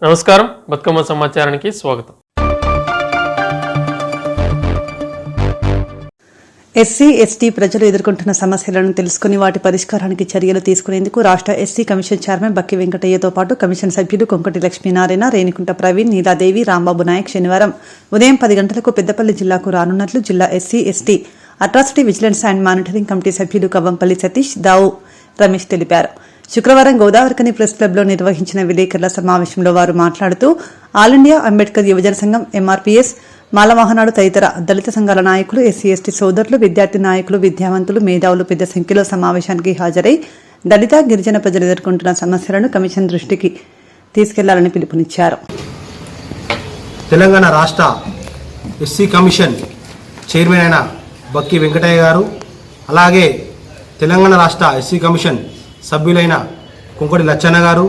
నమస్కారం, బతుకమ్మ సమాచారానికి స్వాగతం. ఎస్సీ ఎస్టీ ప్రజలు ఎదుర్కొంటున్న సమస్యలను తెలుసుకుని వాటి పరిష్కారానికి చర్యలు తీసుకునేందుకు రాష్ట్ర ఎస్సీ కమిషన్ చైర్మన్ బక్కి వెంకటయ్యతో పాటు కమిషన్ సభ్యులు కొంకటి లక్ష్మీనారాయణ, రేణికుంట ప్రవీణ్, నీలాదేవి, రాంబాబు నాయక్ శనివారం ఉదయం 10 గంటలకు పెద్దపల్లి జిల్లాకు రానున్నట్లు జిల్లా SC ST atrocity vigilance and monitoring committee సభ్యులు కవ్వంపల్లి సతీష్, దావు రమేష్ తెలిపారు. శుక్రవారం గోదావరికని ప్రెస్ క్లబ్లో నిర్వహించిన విలేకరుల సమావేశంలో వారు మాట్లాడుతూ ఆల్ ఇండియా అంబేద్కర్ యువజన సంఘం, ఎంఆర్పీఎస్, మాలవాహనాడు తదితర దళిత సంఘాల నాయకులు, ఎస్సీ ఎస్టీ సోదరులు, విద్యార్థి నాయకులు, విద్యావంతులు, మేధావులు పెద్ద సంఖ్యలో సమావేశానికి హాజరై దళిత గిరిజన ప్రజలు ఎదుర్కొంటున్న సమస్యలను కమిషన్ దృష్టికి తీసుకెళ్లాలని పిలుపునిచ్చారు. తెలంగాణ రాష్ట్ర ఎస్సీ కమిషన్ చైర్మన్ అయిన బక్కి వెంకటయ్య గారు, అలాగే తెలంగాణ రాష్ట్ర ఎస్సీ కమిషన్ సభ్యులైన కొంకటి లచ్చన్న గారు,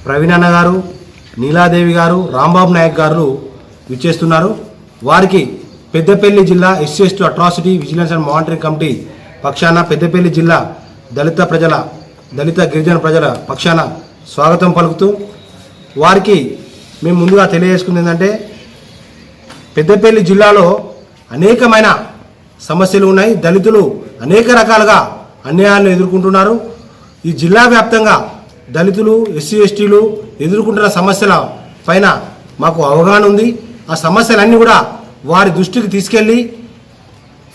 ప్రవీణ్ అన్న గారు, నీలాదేవి గారు, రాంబాబు నాయక్ గారు విచ్చేస్తున్నారు. వారికి పెద్దపల్లి జిల్లా SC ST atrocity vigilance and monitoring committee పక్షాన, పెద్దపల్లి జిల్లా దళిత గిరిజన ప్రజల పక్షాన స్వాగతం పలుకుతూ, వారికి మేము ముందుగా తెలియజేసుకుంది ఏంటంటే, పెద్దపల్లి జిల్లాలో అనేకమైన సమస్యలు ఉన్నాయి. దళితులు అనేక రకాలుగా అన్యాయాలను ఎదుర్కొంటున్నారు. ఈ జిల్లా వ్యాప్తంగా దళితులు, ఎస్సీ ఎస్టీలు ఎదుర్కొంటున్న సమస్యల పైన మాకు అవగాహన ఉంది. ఆ సమస్యలన్నీ కూడా వారి దృష్టికి తీసుకెళ్ళి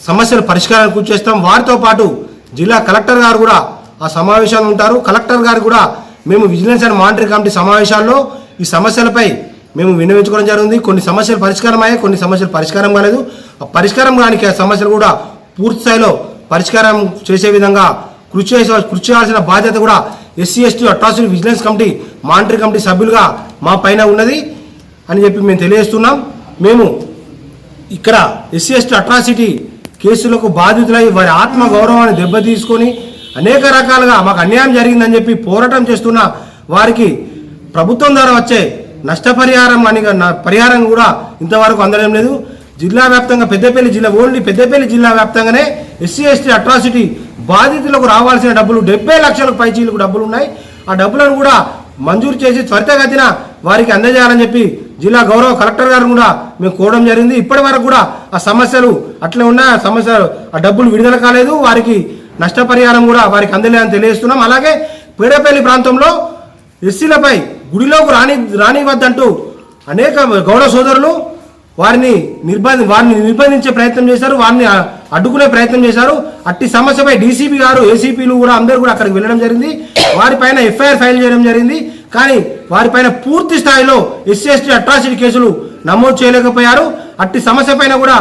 సమస్యల పరిష్కారానికి కృషి చేస్తాం. వారితో పాటు జిల్లా కలెక్టర్ గారు కూడా ఆ సమావేశాలు ఉంటారు. కలెక్టర్ గారు కూడా మేము విజిలెన్స్ అండ్ మానిటరింగ్ కమిటీ సమావేశాల్లో ఈ సమస్యలపై మేము విన్నవించుకోవడం జరిగింది. కొన్ని సమస్యలు పరిష్కారం అయ్యాయి, కొన్ని సమస్యలు పరిష్కారం కాలేదు. ఆ పరిష్కారం కాని సమస్యలు కూడా పూర్తి స్థాయిలో పరిష్కారం చేసే విధంగా కృషి చేయాల్సిన బాధ్యత కూడా SC ST atrocity vigilance committee, monitoring committee సభ్యులుగా మా పైన ఉన్నది అని చెప్పి మేము తెలియజేస్తున్నాం. మేము ఇక్కడ ఎస్సీ ఎస్టీ అట్రాసిటీ కేసులకు బాధితులై వారి ఆత్మ గౌరవాన్ని దెబ్బతీసుకొని అనేక రకాలుగా మాకు అన్యాయం జరిగిందని చెప్పి పోరాటం చేస్తున్న వారికి ప్రభుత్వం ద్వారా వచ్చే నష్టపరిహారం అని పరిహారం కూడా ఇంతవరకు అందడం లేదు. జిల్లా వ్యాప్తంగా ఓన్లీ పెద్దపల్లి జిల్లా వ్యాప్తంగానే ఎస్సీ ఎస్టీ అట్రాసిటీ బాధితులకు రావాల్సిన డబ్బులు 70 లక్షలకు పైచీలకు డబ్బులు ఉన్నాయి. ఆ డబ్బులను కూడా మంజూరు చేసి త్వరితగతిన వారికి అందజేయాలని చెప్పి జిల్లా గౌరవ కలెక్టర్ గారు కూడా మేము కోరడం జరిగింది. ఇప్పటి వరకు కూడా ఆ సమస్యలు అట్లే ఉన్నాయి. ఆ డబ్బులు విడుదల కాలేదు. వారికి నష్టపరిహారం కూడా వారికి అందలేదని తెలియజేస్తున్నాం. అలాగే పేడపల్లి ప్రాంతంలో ఎస్సీలపై గుడిలోకి రానివద్దంటూ అనేక గౌడ సోదరులు వారిని నిర్బంధించే ప్రయత్నం చేశారు, వారిని అడ్డుకునే ప్రయత్నం చేశారు. అట్టి సమస్యపై డీసీపీ గారు, ఏసీపీలు కూడా అందరూ కూడా అక్కడికి వెళ్ళడం జరిగింది. వారిపైన ఎఫ్ఐఆర్ ఫైల్ చేయడం జరిగింది. కానీ వారిపైన పూర్తి స్థాయిలో ఎస్సీ ఎస్టీ అట్రాసిటీ కేసులు నమోదు చేయలేకపోయారు. అట్టి సమస్య పైన కూడా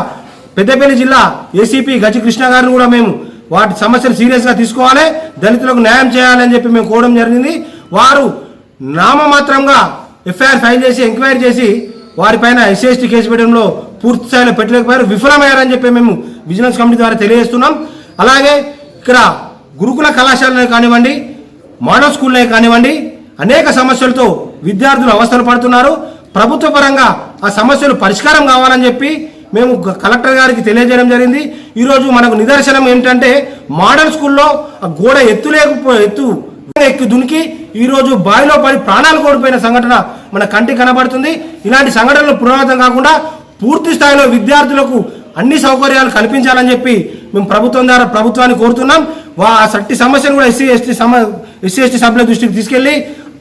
పెద్దపల్లి జిల్లా ఏసీపీ గజి కృష్ణ గారిని కూడా మేము వాటి సమస్యలు సీరియస్గా తీసుకోవాలి, దళితులకు న్యాయం చేయాలని చెప్పి మేము కోరడం జరిగింది. వారు నామమాత్రంగా ఎఫ్ఐఆర్ ఫైల్ చేసి ఎంక్వైరీ చేసి వారిపైన ఎస్సీ ఎస్టీ కేసు పెట్టడంలో పూర్తి స్థాయిలో పెట్టలేకపోయారు, విఫలమయ్యారని చెప్పి మేము విజిలెన్స్ కమిటీ ద్వారా తెలియజేస్తున్నాం. అలాగే ఇక్కడ గురుకుల కళాశాలనే కానివ్వండి, మోడల్ స్కూల్నే కానివ్వండి, అనేక సమస్యలతో విద్యార్థులు అవస్థలు పడుతున్నారు. ప్రభుత్వ పరంగా ఆ సమస్యలు పరిష్కారం కావాలని చెప్పి మేము కలెక్టర్ గారికి తెలియజేయడం జరిగింది. ఈరోజు మనకు నిదర్శనం ఏంటంటే, మోడల్ స్కూల్లో ఆ గోడ ఎత్తు దునికి ఈరోజు బావిలో పడి ప్రాణాలు కోల్పోయిన సంఘటన మన కంటికి కనబడుతుంది. ఇలాంటి సంఘటనలు పునరావృతం కాకుండా పూర్తి స్థాయిలో విద్యార్థులకు అన్ని సౌకర్యాలు కల్పించాలని చెప్పి మేము ప్రభుత్వాన్ని కోరుతున్నాం. సట్టి సమస్యను కూడా ఎస్సీ ఎస్టీ సభ్యుల దృష్టికి తీసుకెళ్లి,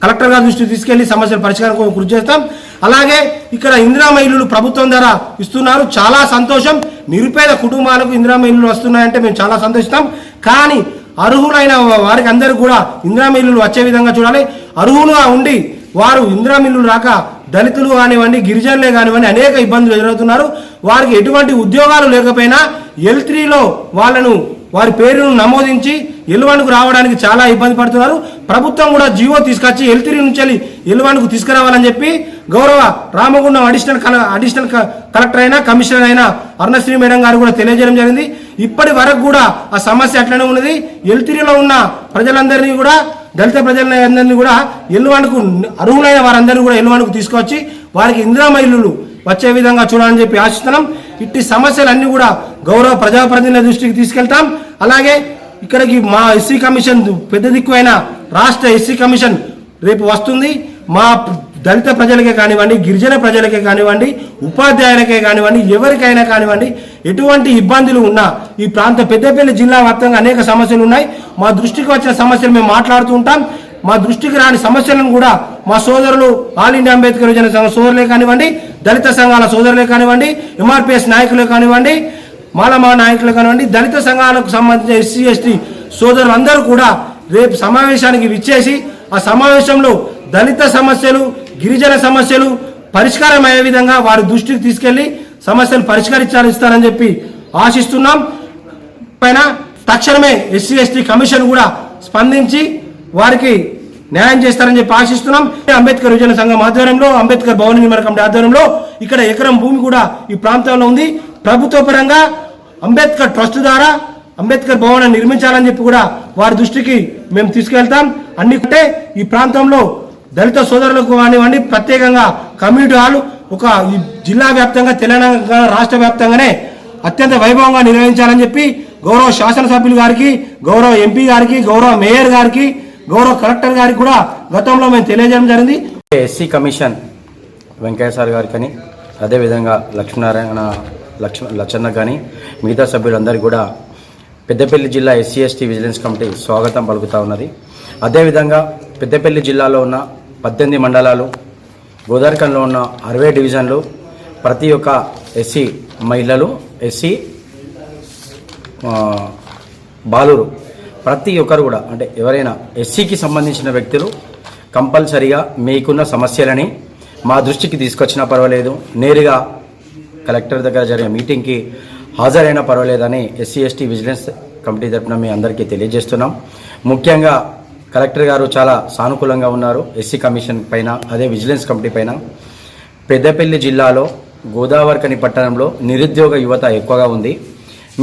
కలెక్టర్ గారి దృష్టికి తీసుకెళ్లి సమస్యల పరిష్కారం కృషి చేస్తాం. అలాగే ఇక్కడ ఇందిరామ ఇల్లులు ప్రభుత్వం ద్వారా ఇస్తున్నారు, చాలా సంతోషం. నిరుపేద కుటుంబాలకు ఇందిరామ ఇల్లులు వస్తున్నాయంటే మేము చాలా సంతోషిస్తాం. కానీ అర్హులైన వారికి అందరూ కూడా ఇందిరామ ఇల్లులు వచ్చే విధంగా చూడాలి. అర్హులుగా ఉండి వారు ఇందిరామ ఇల్లులు రాక దళితులు కానివ్వండి, గిరిజనులే కానివ్వండి అనేక ఇబ్బందులు ఎదురవుతున్నారు. వారికి ఎటువంటి ఉద్యోగాలు లేకపోయినా L3లో వారి పేరును నమోదించి L1కు రావడానికి చాలా ఇబ్బంది పడుతున్నారు. ప్రభుత్వం కూడా జీవో తీసుకొచ్చి L3 నుంచి L1కు తీసుకురావాలని చెప్పి గౌరవ రామగుండం అడిషనల్ కలెక్టర్ అయినా కమిషనర్ అయినా అరుణశ్రీ మేడం గారు కూడా తెలియజేయడం జరిగింది. ఇప్పటి వరకు కూడా ఆ సమస్య అట్లనే ఉన్నది. L3లో ఉన్న ప్రజలందరినీ కూడా, దళిత ప్రజలందరినీ కూడా L1కు అర్హులైన వారందరినీ కూడా L1కు తీసుకొచ్చి వారికి ఇందిరామ ఇల్లులు వచ్చే విధంగా చూడాలని చెప్పి ఆశిస్తున్నాం. ఇట్టి సమస్యలన్నీ కూడా గౌరవ ప్రజాప్రతినిధుల దృష్టికి తీసుకెళ్తాం. అలాగే ఇక్కడికి మా ఎస్సీ కమిషన్ పెద్ద దిక్కు అయిన రాష్ట్ర ఎస్సీ కమిషన్ రేపు వస్తుంది. మా దళిత ప్రజలకే కానివ్వండి, గిరిజన ప్రజలకే కానివ్వండి, ఉపాధ్యాయులకే కానివ్వండి, ఎవరికైనా కానివ్వండి ఎటువంటి ఇబ్బందులు ఉన్నా ఈ ప్రాంత పెద్దపల్లి జిల్లా వ్యాప్తంగా అనేక సమస్యలు ఉన్నాయి. మా దృష్టికి వచ్చిన సమస్యలు మేము మాట్లాడుతూ ఉంటాం. మా దృష్టికి రాని సమస్యలను కూడా మా సోదరులు ఆల్ ఇండియా అంబేద్కర్ యువజన సంఘ సోదరులే కానివ్వండి, దళిత సంఘాల సోదరులే కానివ్వండి, ఎంఆర్పిఎస్ నాయకులే కానివ్వండి, మాలమా నాయకులు కానివ్వండి, దళిత సంఘాలకు సంబంధించిన ఎస్సీ ఎస్టీ సోదరులందరూ కూడా రేపు సమావేశానికి విచ్చేసి ఆ సమావేశంలో దళిత సమస్యలు, గిరిజన సమస్యలు పరిష్కారం అయ్యే విధంగా వారి దృష్టికి తీసుకెళ్లి సమస్యలు పరిష్కరించాలని చెప్పి ఆశిస్తున్నాం. పైన తక్షణమే ఎస్సీ ఎస్టీ కమిషన్ కూడా స్పందించి వారికి న్యాయం చేస్తారని చెప్పి ఆశిస్తున్నాం. అంబేద్కర్ యువజన సంఘం ఆధ్వర్యంలో, అంబేద్కర్ భవన నిర్మాణ కమిటీ ఆధ్వర్యంలో ఇక్కడ ఎకరం భూమి కూడా ఈ ప్రాంతంలో ఉంది. ప్రభుత్వ పరంగా అంబేద్కర్ ట్రస్ట్ ద్వారా అంబేద్కర్ భవనం నిర్మించాలని చెప్పి కూడా వారి దృష్టికి మేము తీసుకెళ్తాం. అన్నికంటే ఈ ప్రాంతంలో దళిత సోదరులకు కానివ్వండి, ప్రత్యేకంగా కమ్యూనిటీ హాల్ ఒక ఈ జిల్లా వ్యాప్తంగా, తెలంగాణ రాష్ట్ర వ్యాప్తంగానే అత్యంత వైభవంగా నిర్వహించాలని చెప్పి గౌరవ శాసనసభ్యులు గారికి, గౌరవ ఎంపీ గారికి, గౌరవ మేయర్ గారికి, గౌరవ కలెక్టర్ గారికి కూడా గతంలో మేము తెలియజేయడం జరిగింది. ఎస్సీ కమిషన్ వెంకయ్య సార్ గారికి కానీ, అదేవిధంగా లక్ష్మీనారాయణ లచ్చన్న కానీ మిగతా సభ్యులందరికీ కూడా పెద్దపల్లి జిల్లా ఎస్సీ ఎస్టీ విజిలెన్స్ కమిటీ స్వాగతం పలుకుతూ ఉన్నది. అదేవిధంగా పెద్దపల్లి జిల్లాలో ఉన్న 18 మండలాలు, గోదావరిఖంలో ఉన్న 60 డివిజన్లు, ప్రతి ఒక్క ఎస్సీ మహిళలు, ఎస్సీ బాలురు, ప్రతి ఒక్కరు కూడా అంటే ఎవరైనా ఎస్సీకి సంబంధించిన వ్యక్తులు కంపల్సరిగా మీకున్న సమస్యలని మా దృష్టికి తీసుకొచ్చినా పర్వాలేదు, నేరుగా కలెక్టర్ దగ్గర జరిగే మీటింగ్కి హాజరైనా పర్వాలేదని ఎస్సీ ఎస్టీ విజిలెన్స్ కమిటీ తరఫున మీ అందరికీ తెలియజేస్తున్నాం. ముఖ్యంగా కలెక్టర్ గారు చాలా సానుకూలంగా ఉన్నారు ఎస్సీ కమిషన్ పైన, అదే విజిలెన్స్ కమిటీ పైన. పెద్దపల్లి జిల్లాలో గోదావరిఖని పట్టణంలో నిరుద్యోగ యువత ఎక్కువగా ఉంది.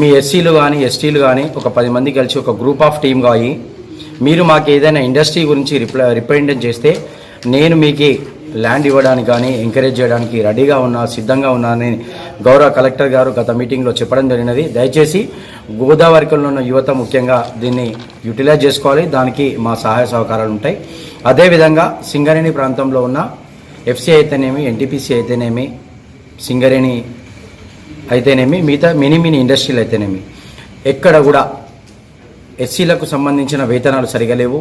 మీ ఎస్సీలు కానీ ఎస్టీలు కానీ ఒక 10 మంది కలిసి ఒక గ్రూప్ ఆఫ్ టీమ్గా అయ్యి మీరు మాకు ఏదైనా ఇండస్ట్రీ గురించి రిప్రజెంట్ చేస్తే నేను మీకు ల్యాండ్ ఇవ్వడానికి కానీ ఎంకరేజ్ చేయడానికి రెడీగా ఉన్నా, సిద్ధంగా ఉన్నానని గౌరవ కలెక్టర్ గారు గత మీటింగ్లో చెప్పడం జరిగినది. దయచేసి గోదావరిఖనిలో ఉన్న యువత ముఖ్యంగా దీన్ని యూటిలైజ్ చేసుకోవాలి, దానికి మా సహాయ సహకారాలు ఉంటాయి. అదేవిధంగా సింగరేణి ప్రాంతంలో ఉన్న ఎఫ్సీ అయితేనేమి, ఎన్టీపీసీ అయితేనేమి, సింగరేణి అయితేనేమి, మిగతా మినీ ఇండస్ట్రీలు అయితేనేమి ఎక్కడ కూడా ఎస్సీలకు సంబంధించిన వేతనాలు సరిగా లేవు,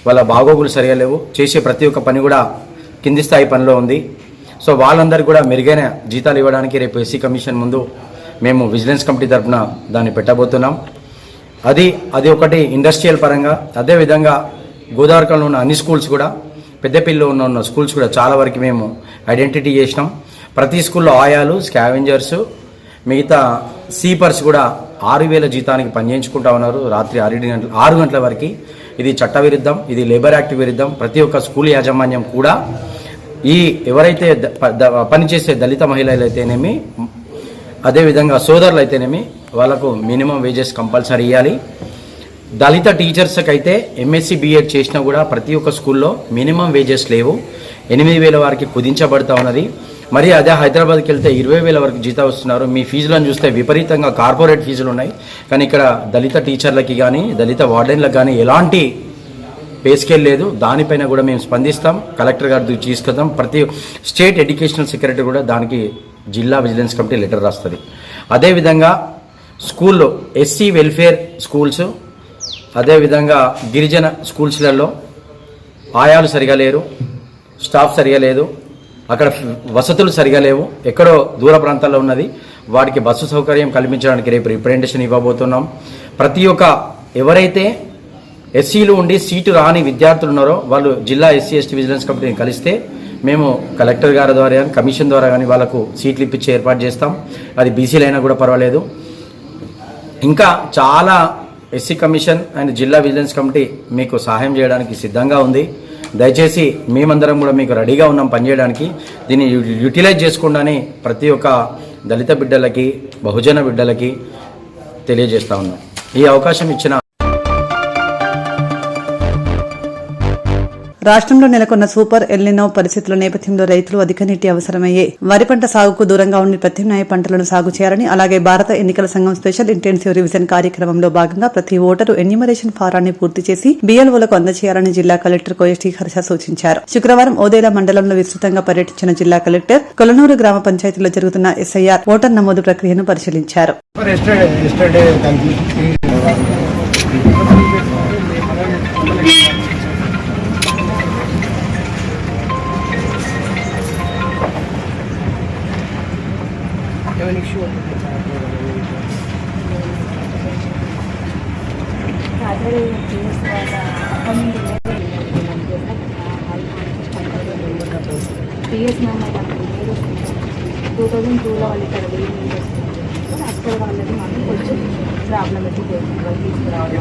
వాళ్ళ బాగోగులు సరిగా లేవు, చేసే ప్రతి ఒక్క పని కూడా కింది స్థాయి పనిలో ఉంది. సో వాళ్ళందరికీ కూడా మెరుగైన జీతాలు ఇవ్వడానికి రేపు ఎస్సీ కమిషన్ ముందు మేము విజిలెన్స్ కమిటీ తరఫున దాన్ని పెట్టబోతున్నాం. అది ఒకటి ఇండస్ట్రియల్ పరంగా. అదేవిధంగా గోదావరిఖనిలో ఉన్న అన్ని స్కూల్స్ కూడా, పెద్దపల్లిలో ఉన్న స్కూల్స్ కూడా చాలా వరకు మేము ఐడెంటిటీ చేసినాం. ప్రతి స్కూల్లో ఆయాలు, స్కావెంజర్స్, మిగతా సీపర్స్ కూడా 6,000 జీతానికి పనిచేయించుకుంటా ఉన్నారు రాత్రి 6 గంటల వరకు. ఇది చట్ట విరుద్ధం, ఇది లేబర్ యాక్ట్ విరుద్ధం. ప్రతి ఒక్క స్కూల్ యాజమాన్యం కూడా ఈ ఎవరైతే పనిచేసే దళిత మహిళలు అయితేనేమి, అదేవిధంగా సోదరులు అయితేనేమి వాళ్ళకు మినిమం వేజెస్ కంపల్సరీ ఇవ్వాలి. దళిత టీచర్స్కి అయితే ఎంఎస్సీ బీఎడ్ చేసినా కూడా ప్రతి ఒక్క స్కూల్లో మినిమం వేజెస్ లేవు. 8,000 వరకు కుదించబడతా ఉన్నది. మరి అదే హైదరాబాద్కి వెళ్తే 20,000 వరకు జీతం వస్తున్నారు. మీ ఫీజులను చూస్తే విపరీతంగా కార్పొరేట్ ఫీజులు ఉన్నాయి. కానీ ఇక్కడ దళిత టీచర్లకి కానీ, దళిత వార్డెన్లకు కానీ ఎలాంటి పే స్కేల్ లేదు. దానిపైన కూడా మేము స్పందిస్తాం, కలెక్టర్ గారి తీసుకొద్దాం. ప్రతి స్టేట్ ఎడ్యుకేషనల్ సెక్రటరీ కూడా దానికి జిల్లా విజిలెన్స్ కమిటీ లెటర్ రాస్తుంది. అదేవిధంగా స్కూల్లో ఎస్సీ వెల్ఫేర్ స్కూల్స్, అదేవిధంగా గిరిజన స్కూల్స్లలో ఆయాలు సరిగా లేరు, స్టాఫ్ సరిగా లేదు, అక్కడ వసతులు సరిగా లేవు, ఎక్కడో దూర ప్రాంతాల్లో ఉన్నది. వాటికి బస్సు సౌకర్యం కల్పించడానికి రేపు రిప్రజెంటేషన్ ఇవ్వబోతున్నాం. ప్రతి ఒక్క ఎవరైతే ఎస్సీలు ఉండి సీటు రాని విద్యార్థులు ఉన్నారో వాళ్ళు జిల్లా ఎస్సీ ఎస్టీ విజిలెన్స్ కమిటీని కలిస్తే మేము కలెక్టర్ గారి ద్వారా కానీ, కమిషన్ ద్వారా కానీ వాళ్ళకు సీట్లు ఇప్పించి ఏర్పాటు చేస్తాం. అది బీసీలు అయినా కూడా పర్వాలేదు. ఇంకా చాలా ఎస్సీ కమిషన్ అండ్ జిల్లా విజిలెన్స్ కమిటీ మీకు సహాయం చేయడానికి సిద్ధంగా ఉంది. దయచేసి మేమందరం కూడా మీకు రెడీగా ఉన్నాం పనిచేయడానికి. దీన్ని యూటిలైజ్ చేసుకుండానే ప్రతి ఒక్క దళిత బిడ్డలకి, బహుజన బిడ్డలకి తెలియజేస్తూ ఉన్నాం. ఈ అవకాశం ఇచ్చిన రాష్ట్రంలో నెలకొన్న సూపర్ ఎల్నినో పరిస్థితుల నేపథ్యంలో రైతులు అధిక నీటి అవసరమయ్యే వరి పంట సాగుకు దూరంగా ఉండి ప్రత్యామ్నాయ పంటలను సాగు చేయాలని, అలాగే భారత ఎన్నికల సంఘం స్పెషల్ ఇంటెన్సివ్ రివిజన్ కార్యక్రమంలో భాగంగా ప్రతి ఓటరు ఎన్యూమరేషన్ ఫారాన్ని పూర్తి చేసి BLOలకు అందజేయాలని జిల్లా కలెక్టర్ కోయశ్రీ హర్ష సూచించారు. శుక్రవారం ఓదేల మండలంలో విస్తృతంగా పర్యటించిన జిల్లా కలెక్టర్ కొలనూరు గ్రామ పంచాయతీలో జరుగుతున్న SIR ఓటర్ నమోదు ప్రక్రియను పరిశీలించారు. TS 2002లో వాళ్ళు ఇక్కడ అక్కడ వాళ్ళని మనం కొంచెం ప్రాబ్లం అయితే తీసుకురావాలి.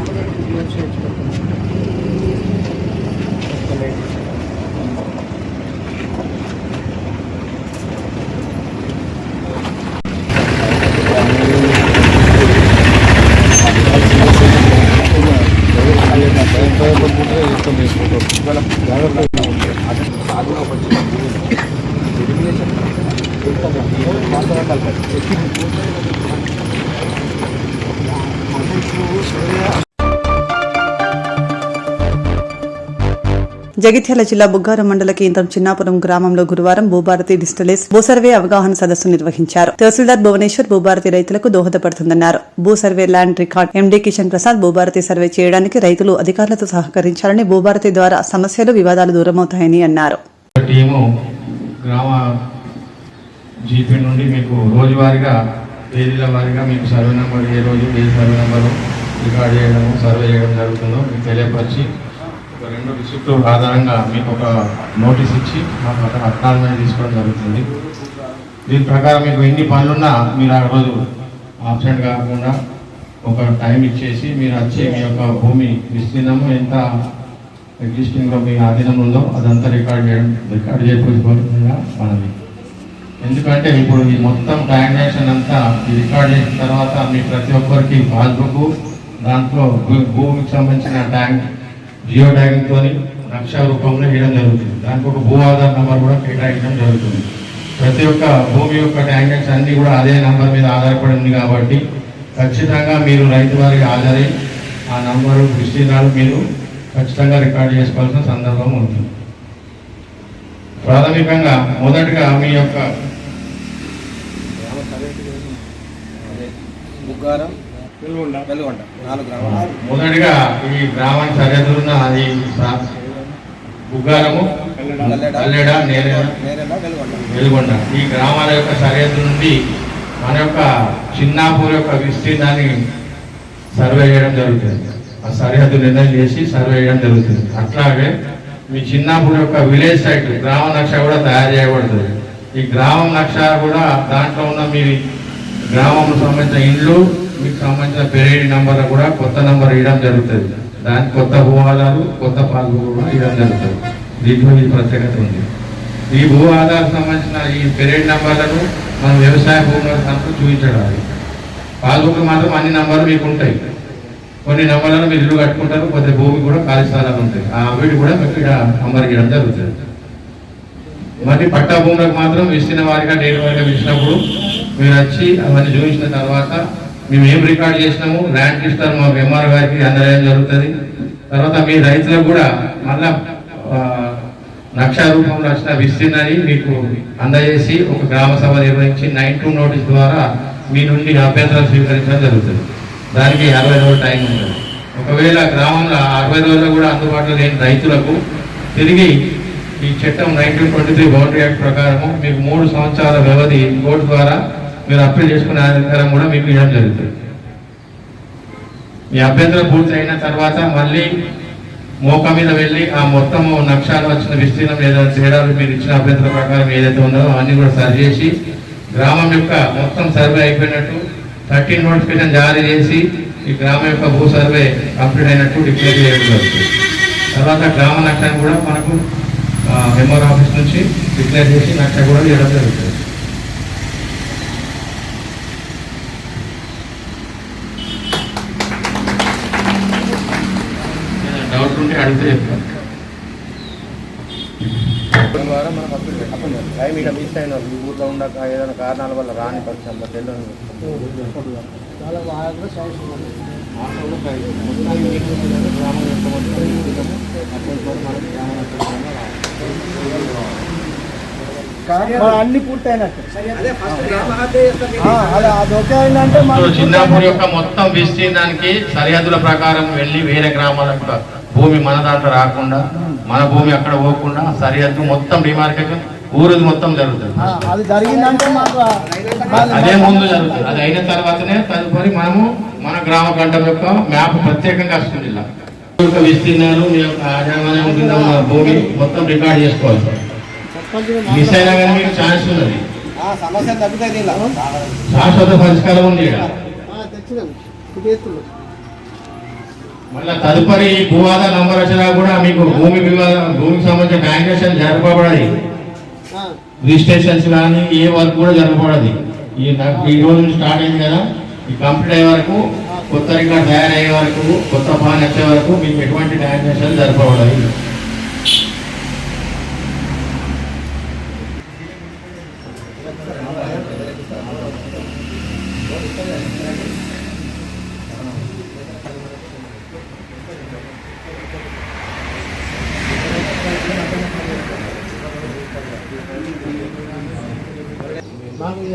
జగిత్యాల జిల్లా బుగ్గారం మండల కేంద్రం చిన్నాపురం గ్రామంలో గురువారం భూభారతి డిజిటలైజ్ భూసర్వే అవగాహన సదస్సు నిర్వహించారు. తహసీల్దార్ భువనేశ్వర్ భూభారతి రైతులకు దోహదపడుతుందన్నారు. భూసర్వే land record MD Kishan Prasad Bhubharati survey చేయడానికి రైతులు అధికారులతో సహకరించాలని, భూభారతి ద్వారా సమస్యలు వివాదాలు దూరమవుతాయని అన్నారు. జీపీ నుండి మీకు రోజువారీగా తేదీల వారీగా మీకు సర్వే నెంబర్ ఏ రోజు ఏ సర్వే నెంబరు రికార్డ్ చేయడం సర్వే చేయడం జరుగుతుందో మీకు తెలియపరిచి ఒక 2 రిసిప్ట్లు ఆధారంగా మీకు ఒక నోటీస్ ఇచ్చి మాకు అక్కడ అక్నాలజ్మెంట్ తీసుకోవడం జరుగుతుంది. దీని ప్రకారం మీకు ఎన్ని పనులున్నా మీరు ఆ రోజు ఆబ్సెంట్ కాకుండా ఒక టైం ఇచ్చేసి మీరు వచ్చి మీ యొక్క భూమి విస్తీర్ణము ఎంత ఎగ్జిస్టింగ్లో మీ ఆధీనం ఉందో అదంతా రికార్డ్ చేయకపోతుందా మనది. ఎందుకంటే ఇప్పుడు ఈ మొత్తం ట్రాన్సాక్షన్ అంతా రికార్డ్ చేసిన తర్వాత మీ ప్రతి ఒక్కరికి పాస్బుక్ దాంట్లో భూమికి సంబంధించిన ట్యాంక్ జియో ట్యాగింగ్తో నక్ష రూపంలో వేయడం జరుగుతుంది. దానికి ఒక భూ ఆధార్ నెంబర్ కూడా కేటాయించడం జరుగుతుంది. ప్రతి ఒక్క భూమి యొక్క ట్రాన్సాక్షన్ అన్నీ కూడా అదే నెంబర్ మీద ఆధారపడి ఉంది కాబట్టి ఖచ్చితంగా మీరు రైతు వారికి హాజరై ఆ నంబరు విస్తీర్ణాలు మీరు ఖచ్చితంగా రికార్డు చేసుకోవాల్సిన సందర్భం ఉంటుంది. ప్రాథమికంగా మొదటగా మీ యొక్క మొదటిగా ఈ గ్రామానికి సరిహద్దులున్న అది బుగ్గారము, కల్లెడ, వెలుగొండ ఈ గ్రామాల యొక్క సరిహద్దు నుండి మన యొక్క చిన్నాపూర్ యొక్క విస్తీర్ణాన్ని సర్వే చేయడం జరుగుతుంది. ఆ సరిహద్దు నిర్ణయం చేసి సర్వే చేయడం జరుగుతుంది. అట్లాగే మీ చిన్నాపూర్ యొక్క విలేజ్ సైట్ గ్రామ నక్ష కూడా తయారు చేయబడుతుంది. ఈ గ్రామం నక్ష కూడా దాంట్లో ఉన్న మీ గ్రామం సంబంధించిన ఇండ్లు మీకు సంబంధించిన పెరేడ్ నెంబర్ కూడా కొత్త నెంబర్ ఇవ్వడం జరుగుతుంది. దానికి కొత్త భూ ఆధారాలు కొత్త పాస్బుక్ కూడా ఇవ్వడం జరుగుతుంది. దీంట్లో ఈ ప్రత్యేకత ఉంది. ఈ భూ ఆధారాలకు సంబంధించిన ఈ పెరేడ్ నెంబర్లను మనం వ్యవసాయ భూములకు సంబంధించి చూపించడాలి. పాస్బుక్ మాత్రం అన్ని నెంబర్లు మీకు ఉంటాయి. కొన్ని నెంబర్లను మీరు ఇల్లు కట్టుకుంటారు, కొద్ది భూమి కూడా ఖాళీ స్థలాలు ఉంటాయి. ఆ వీటి కూడా మీకు ఇక్కడ నంబర్ ఇవ్వడం జరుగుతుంది. మరి పట్టా భూములకు మాత్రం విస్తీర్ణ వారిగా డేట్ వారిగా ఇచ్చినప్పుడు మీరు వచ్చి అవన్నీ చూపించిన తర్వాత మేము ఏం రికార్డ్ చేసినాము ల్యాండ్ రిజిస్టర్ మాకు MR గారికి అందజేయడం జరుగుతుంది. తర్వాత మీ రైతులకు కూడా మళ్ళా నక్ష రూపంలో వచ్చిన విస్తీర్ణాన్ని మీకు అందజేసి ఒక గ్రామ సభ నిర్వహించి 9-2 నోటీస్ ద్వారా మీ నుండి అభ్యంతరాలు స్వీకరించడం జరుగుతుంది. దానికి 60 రోజుల టైం ఉంటుంది. ఒకవేళ గ్రామంలో 60 రోజుల్లో కూడా అందుబాటులో లేని రైతులకు తిరిగి ఈ చట్టం 1923 బౌండరీ యాక్ట్ ప్రకారము మీకు 3 సంవత్సరాల వ్యవధి కోర్టు ద్వారా మీరు అప్పీల్ చేసుకునే అధికారం కూడా మీకు ఇవ్వడం జరుగుతుంది. మీ అభ్యంతరం పూర్తి అయిన తర్వాత మళ్ళీ మోక మీద వెళ్ళి ఆ మొత్తం నక్షాలు వచ్చిన విస్తీర్ణం ఏదైనా తేడాలు మీరు ఇచ్చిన అభ్యంతరం ప్రకారం ఏదైతే ఉందో అవన్నీ కూడా సరి చేసి గ్రామం యొక్క మొత్తం సర్వే అయిపోయినట్టు 13 నోటిఫికేషన్ జారీ చేసి ఈ గ్రామం యొక్క భూ సర్వే కంప్లీట్ అయినట్టు డిక్లేర్ చేయడం జరుగుతుంది. తర్వాత గ్రామ నక్షాన్ని కూడా మనకు MR ఆఫీస్ నుంచి డిక్లేర్ చేసి నక్ష కూడా ఇవ్వడం జరుగుతుంది. డౌట్ ఉంటే అడిగితే చెప్తాను. ద్వారా మనం అప్పుడు టైం ఇక్కడ మిస్ అయిన ఈ ఊర్లో ఉండక ఏదైనా కారణాల వల్ల రాని పక్షం చాలా బాగా గ్రామం యొక్క అన్ని పూర్తయినట్టు చిన్నాపూర్ యొక్క మొత్తం విస్తీర్ణానికి సరిహద్దుల ప్రకారం వెళ్ళి వేరే గ్రామాల యొక్క భూమి మన దాంట్లో రాకుండా మన భూమి అక్కడ పోకుండా సరిహద్దు మొత్తం డిమార్కేషన్ ఊరుది మొత్తం జరుగుతుంది. అది జరిగిందంటే అదే ముందు జరుగుతుంది. అది అయిన తర్వాతనే తదుపరి మనము మన గ్రామ గంటం యొక్క మ్యాప్ ప్రత్యేకంగా వస్తుంది. ఇలా యొక్క విస్తీర్ణాలు మీ యొక్క ఆదాయం ఉంటుందా మన భూమి మొత్తం రికార్డ్ చేసుకోవాలి. మిస్ అయినా కానీ మీకు ఛాన్స్ ఉన్నది, సమస్య తగ్గుతాయి. శాశ్వత పరిష్కారం ఉంది. మళ్ళీ తదుపరి భూ ఆధార్ నంబర్ వచ్చినా కూడా మీకు భూమికి సంబంధించిన ట్రాన్సాక్షన్ జరపబడాలి. రిజిస్ట్రేషన్స్ కానీ ఏ వర్క్ కూడా జరగకూడదు. ఈ రోజు నుంచి స్టార్ట్ అయింది కదా, ఈ కంప్లీట్ అయ్యే వరకు, కొత్త రికార్డ్ తయారయ్యే వరకు, కొత్త ప్లాన్ వచ్చే వరకు మీకు ఎటువంటి ట్రాన్సాక్షన్ జరపబడాలి.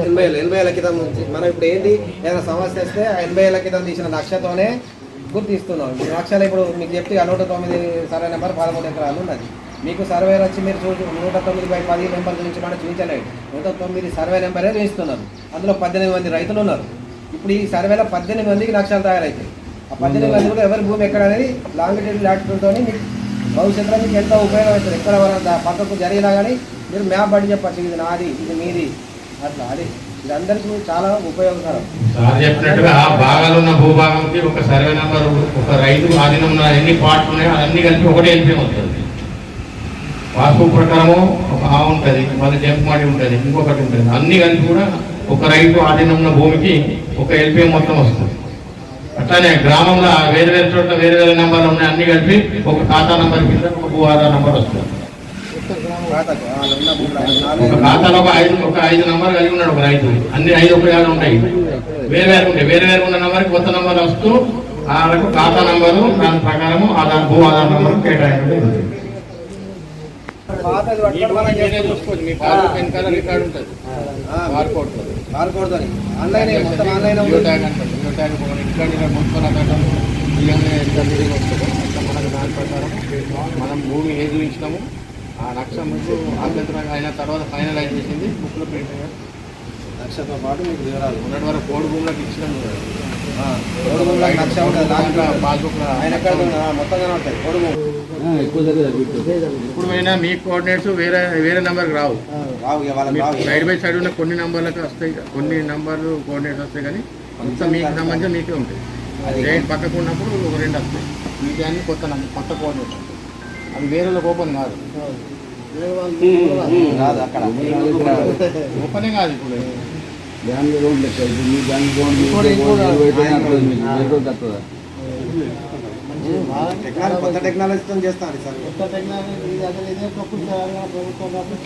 ఎనభై ఏళ్ళ క్రితం నుంచి మనం ఇప్పుడు ఏంటి ఏదైనా సమస్య వస్తే 80 ఏళ్ళ క్రితం తీసిన నక్షతోనే గుర్తిస్తున్నాం. ఈ నక్షలు ఇప్పుడు మీకు చెప్తే 109 సర్వే నెంబర్ 13 ఎకరాలు ఉన్నది. మీకు సర్వేర్ వచ్చి మీరు 109/10 నెంబర్ చూపించమని చూపించలేదు. 109 సర్వే నెంబరే చూపిస్తున్నారు. అందులో 18 మంది రైతులు ఉన్నారు. ఇప్పుడు ఈ సర్వేలో 18 మందికి నక్షలు తయారవుతాయి. ఆ 18 మంది కూడా ఎవరి భూమి ఎక్కడ అనేది లాంగిట్యూడ్ లాటిట్యూడ్తో మీకు భవిష్యత్తులో మీకు ఎంతో ఉపయోగం అవుతుంది. ఎక్కడ పక్కకు జరిగినా కానీ మీరు మ్యాప్ పడి చెప్పచ్చు, ఇది నాది, ఇది మీది, అట్లా. అది ఇది అందరికీ చాలా ఉపయోగకరం. సార్ చెప్పినట్టుగా భాగాలు ఉన్న భూభాగంకి ఒక సర్వే నెంబర్, ఒక రైతు ఆధీనం ఉన్న ఎన్ని పార్ట్లు ఉన్నాయో అన్ని కలిపి ఒకటే ఎల్పిఎం అవుతుంది. వాస్తు ప్రకారము ఒక ఆవు ఉంటుంది, మళ్ళీ జంపమాడి ఉంటుంది, ఇంకొకటి ఉంటుంది. అన్ని కలిపి కూడా ఒక రైతు ఆధీనం ఉన్న భూమికి ఒక ఎల్పిఎం మొత్తం వస్తుంది. అట్లానే గ్రామంలో వేరు వేరు చోట్ల వేరు వేరే నెంబర్లు ఉన్నాయి, అన్ని కలిపి ఒక ఖాతా నెంబర్ కింద ఒక భూ ఆధార్ నెంబర్ వస్తుంది. ఒక ఖాతాలో ఒక ఐదు నెంబర్ కలిగి ఉన్నాడు ఒక రైతు. అన్ని 5 ఉపయోగాలు ఉంటాయి, వేరు వేరు ఉంటాయి. వేరు వేరు ఉన్న నెంబర్కి కొత్త నెంబర్ వస్తూ వాళ్ళకు ఖాతా నెంబరు దాని ప్రకారము భూ ఆధార్ నెంబర్ కేటాయించడం. చూసుకోవచ్చు, మీ వెనకాల రికార్డు ఉంటుంది. ఆన్లైన్ మనకు దాని ప్రకారం మనం భూమి ఏది చూపించినాము ఆ లక్ష ముందు అభ్యంతరం అయిన తర్వాత ఫైనలైజ్ చేసింది బుక్లో ప్రింట్ అయ్యారు. లక్షతో పాటు మీకు వివరాలు ఉన్నటి వరకు కోడి భూములకు ఇచ్చినాం. పాస్బుక్లో మొత్తంగానే ఉంటాయి కోడి భూములు. ఇప్పుడు అయినా మీ కోఆర్డినేట్స్ వేరే వేరే నెంబర్కి రావు. సైడ్ బై సైడ్ ఉన్న కొన్ని నెంబర్లకు వస్తాయి, కొన్ని నెంబర్లు కోఆర్డినేట్స్ వస్తాయి. కానీ మొత్తం మీకు సంబంధించి మీకే ఉంటాయి. రేట్ పక్కకు ఉన్నప్పుడు ఒక 2 వస్తాయి. మీకు అన్ని కొత్త కోఆర్డినేట్. అది వేరే ఓపెన్ కాదు, అక్కడ ఓపెనే కాదు. ఇప్పుడు కొత్త టెక్నాలజీతో చేస్తాను సార్. కొత్త టెక్నాలజీ అసలు ఇదే ప్రభుత్వం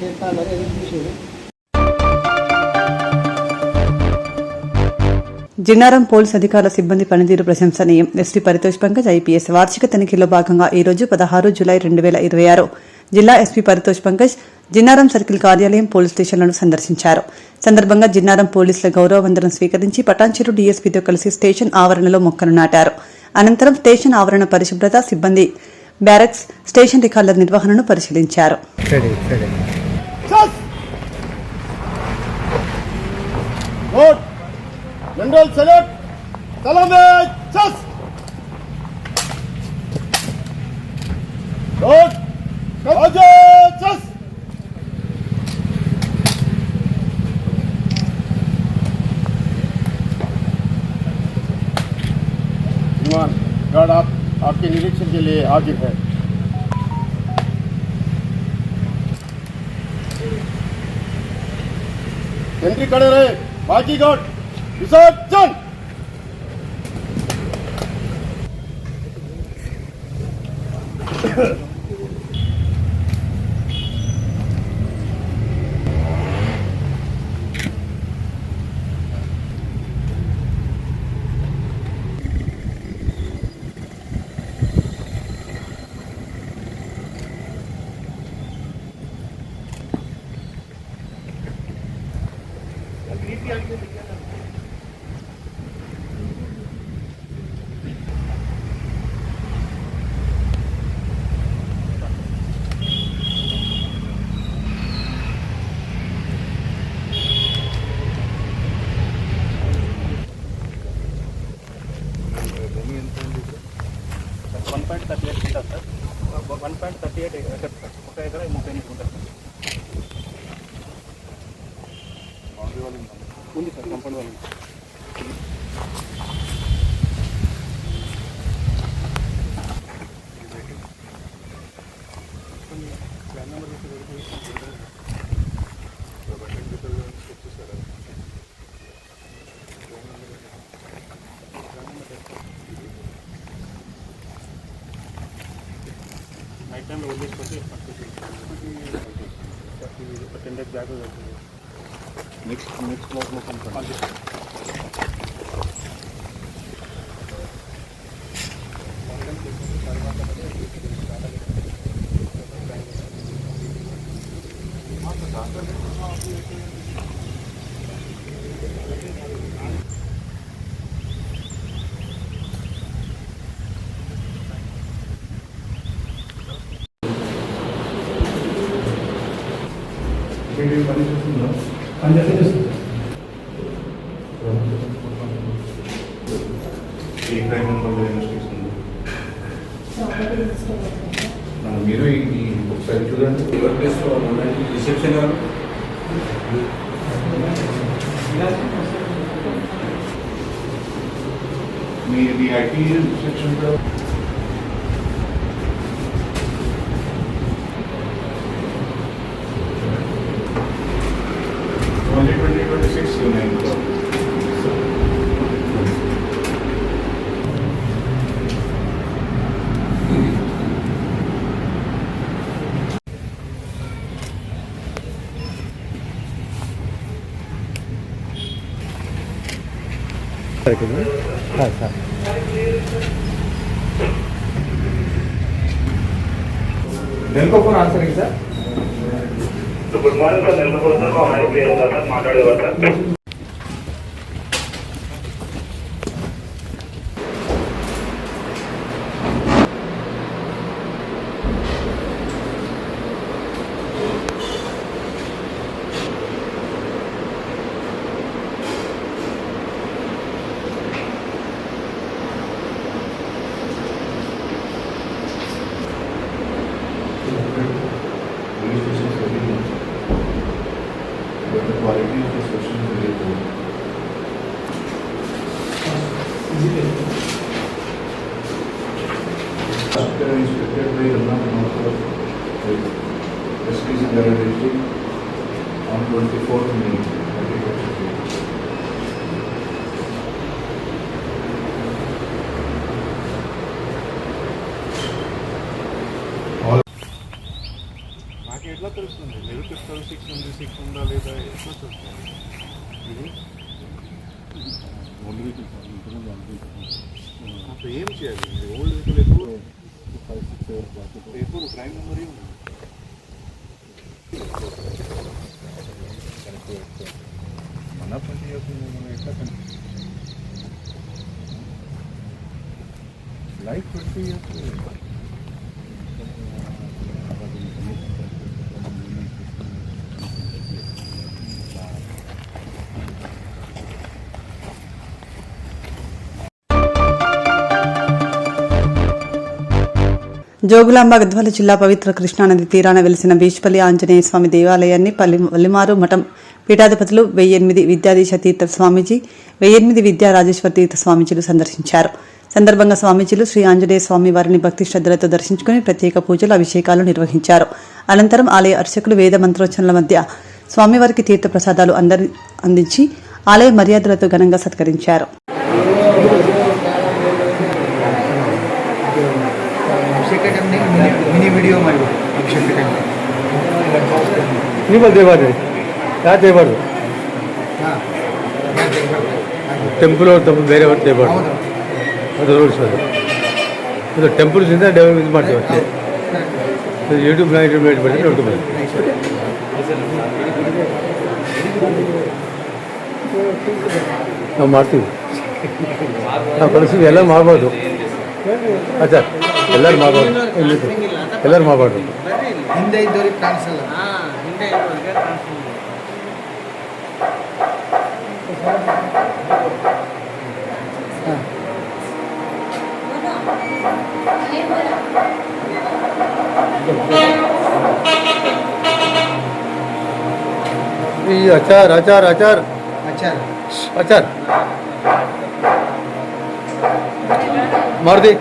చేస్తాను చూసాడు. జిన్నారం పోలీస్ అధికారుల సిబ్బంది పనితీరు ప్రశంసనీయం. ఎస్పీ పరితోష్ పంకజ్ ఐపీఎస్ వార్షిక తనిఖీలో భాగంగా ఈ రోజు 16 జూలై 2026 జిల్లా ఎస్పీ పరితోష్ పంకజ్ జిన్నారం సర్కిల్ కార్యాలయం పోలీస్ స్టేషన్లను సందర్శించారు. సందర్భంగా జిన్నారం పోలీసుల గౌరవ వందనం స్వీకరించి పటాన్చెరు డీఎస్పీతో కలిసి స్టేషన్ ఆవరణలో మొక్కలు నాటారు. అనంతరం స్టేషన్ ఆవరణ పరిశుభ్రత, సిబ్బంది బ్యారక్స్, స్టేషన్ రికార్డుల నిర్వహణను పరిశీలించారు. General salute. Salame. Chas. Road. Roger. Chas. विमान गार्ड आपके निरीक्षण के लिए हाजिर है. एंट्री खड़े रहे. बाकी गार्ड विसर्जन. మీరు ఒకసారి చూడండి ఎవరి ప్లేస్లో ఉండండి రిసెప్షన్ గారు మీది ఐటీ రిసెప్షన్ కూడా ఓన్లీ 2026 ఉన్నాయి. నెలకొకరు answering sir. Good morning sir. నెలకొకరు సార్. హై ప్లేయర్ సార్ మాట్లాడేవారు sir. But the quality of the session is very poor. After inspected by Ramana Mahathur, SPC Dara district on 24th May 2023. నాకు ఎట్లా తెలుస్తుంది? మీరు చెప్తారు 6 ఉందా లేదా ఎట్లా తెలుస్తుంది? ఇది అప్పుడు ఏం చేయాలి? ఓల్డ్ వెహికల్ ఎప్పుడు ప్రైమ్ నెంబర్ ఉంది. మన పని మనం ఎట్లా లైఫ్ 20 years. జోగులాంబ గద్వాల జిల్లా పవిత్ర కృష్ణానది తీరాన వెలిసిన బీచ్పల్లి ఆంజనేయ స్వామి దేవాలయాన్ని వల్లిమారు మఠం పీఠాధిపతులు 1008 విద్యాధీశ తీర్థ స్వామీజీ 1008 విద్యా రాజేశ్వర తీర్థ స్వామీజీలు సందర్శించారు. సందర్భంగా స్వామీజీలు శ్రీ ఆంజనేయ స్వామి వారిని భక్తి శ్రద్ధలతో దర్శించుకుని ప్రత్యేక పూజలు అభిషేకాలు నిర్వహించారు. అనంతరం ఆలయ అర్చకులు వేద మంత్రోచ్చరణల మధ్య స్వామివారికి తీర్థ ప్రసాదాలు అందించి ఆలయ మర్యాదలతో ఘనంగా సత్కరించారు. मिनी वीडियो ಮಾಡಿ ನೀವು ದೇವರು ಯಾವ ದೇವರು ಟೆಂಪಲ್ ಅವ್ರು ಬೇರೆಯವ್ರು ದೇವರು ಅದು ರೂಲ್ಸ್ ಅದು ಟೆಂಪಲ್ಸಿಂದ ಡೆವಲಪ್ ಇದು ಮಾಡ್ತೀವಿ ಅಷ್ಟೇ. ಯೂಟ್ಯೂಬ್ ಮಾಡಿದ್ರೆ ನೋಡ್ಕೊಬೋದು. ನಾವು ಮಾಡ್ತೀವಿ. ನಾವು ಕಳಿಸ್ತೀವಿ. ಎಲ್ಲ ಮಾಡ್ಬೋದು. ಆಚಾರ ಎಲ್ಲರೂ ಮಾಡ್ಬೋದು. ಎಲ್ಲರೂ ಮಾಡ್ಬಾರ್ದು. ಹಿಂದೆ ಇದ್ದವ್ರಿಗೆ ಕಾಣಿಸಲ್ಲ. ಹಿಂದೆ ಇದ್ದವ್ರಿಗೆ ಕಾಣಿಸಲ್ಲ. ಈ ಆಚಾರ ಆಚಾರ ಆಚಾರ अच्छा ಆಚಾರ ಮಾಡ್ದಿ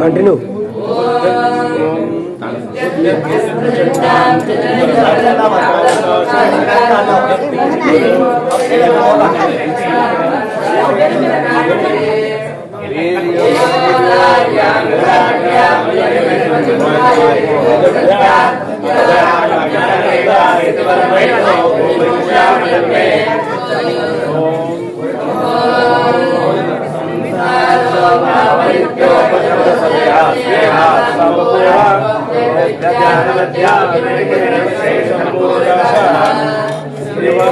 కంటిన్యూ Terima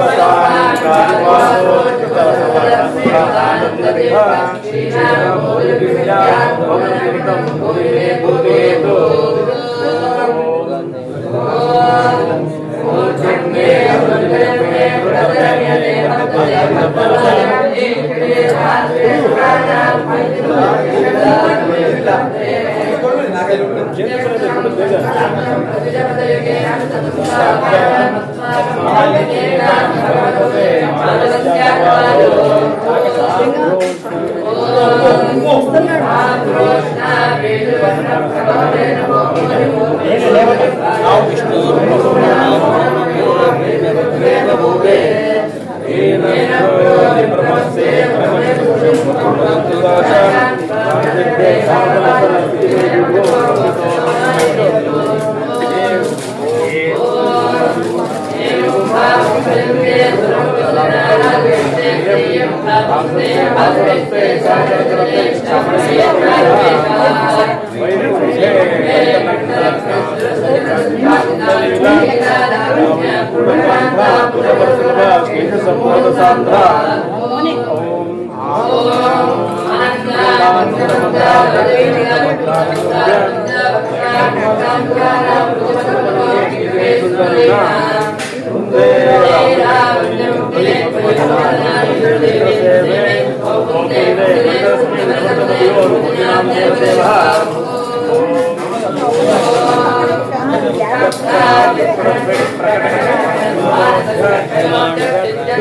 kasih.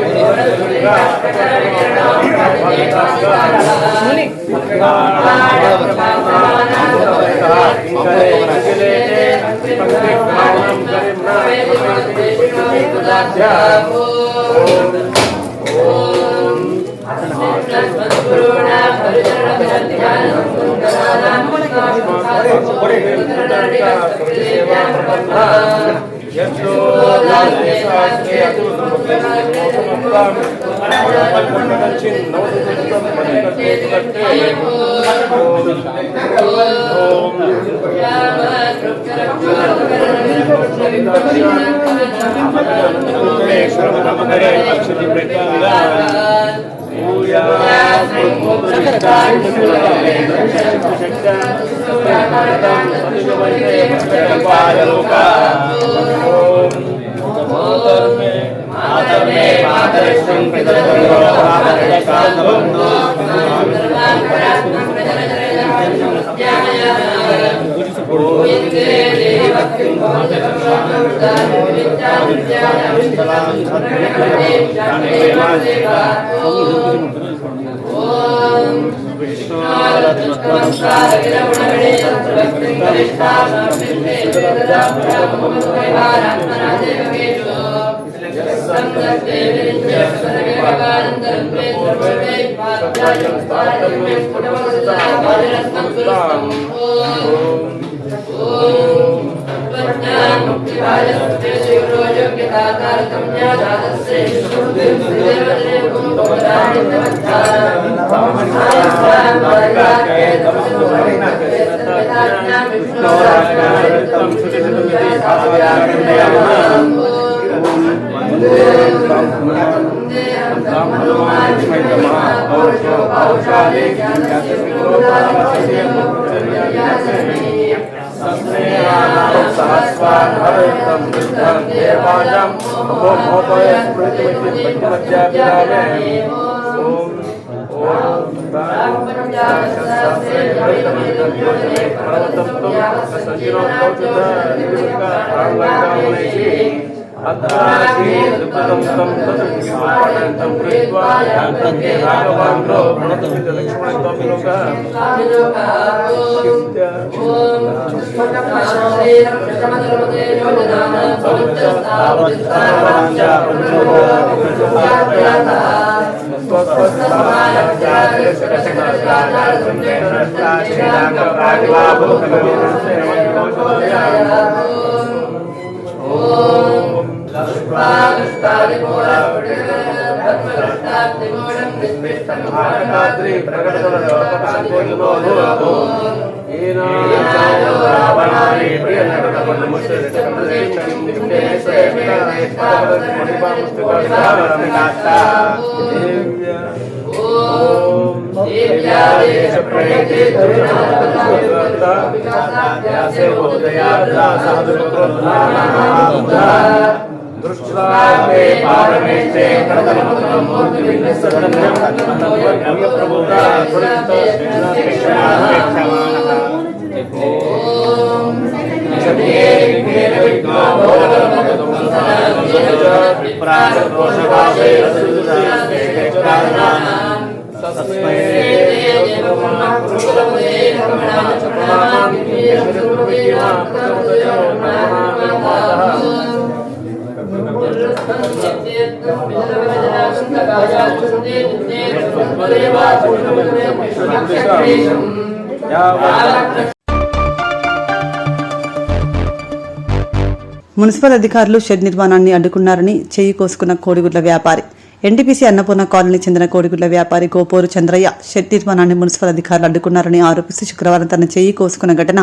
మున్సిపల్ అధికారులు షెడ్ నిర్మాణాన్ని అడ్డుకున్నారని చేయి కోసుకున్న కోడిగుడ్ల వ్యాపారి. ఎన్టీపీసీ అన్నపూర్ణ కాలనీ చెందిన కోడిగుడ్ల వ్యాపారి గోపూరు చంద్రయ్య షెడ్ నిర్మాణాన్ని మున్సిపల్ అధికారులు అడ్డుకున్నారని ఆరోపిస్తూ శుక్రవారం తన చేయి కోసుకున్న ఘటన